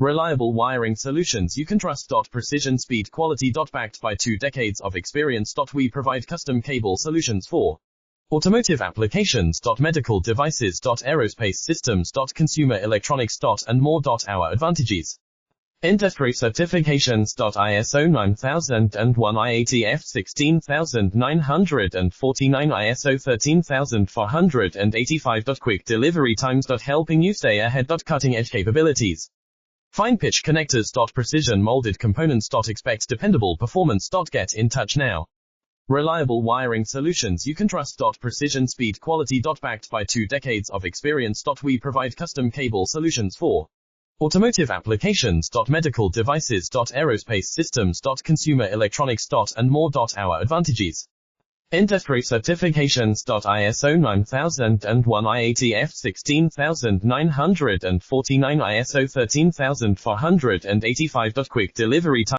Reliable wiring solutions you can trust. Precision, speed, quality. Backed by 2 decades of experience. We provide custom cable solutions for automotive applications. Medical devices. Aerospace systems. Consumer electronics. And more. Our advantages: industry certifications. ISO 9001, IATF 16949, ISO 13485. Quick delivery times. Helping you stay ahead. Cutting edge capabilities: fine pitch connectors. Precision molded components. Expect dependable performance. Get in touch now. Reliable wiring solutions you can trust. Precision, speed, quality. Backed by 2 decades of experience. We provide custom cable solutions for automotive applications. Medical devices. Aerospace systems. Consumer electronics. And more. Our advantages: industry certifications. ISO 9001, IATF 16949, ISO 13485. Quick delivery time.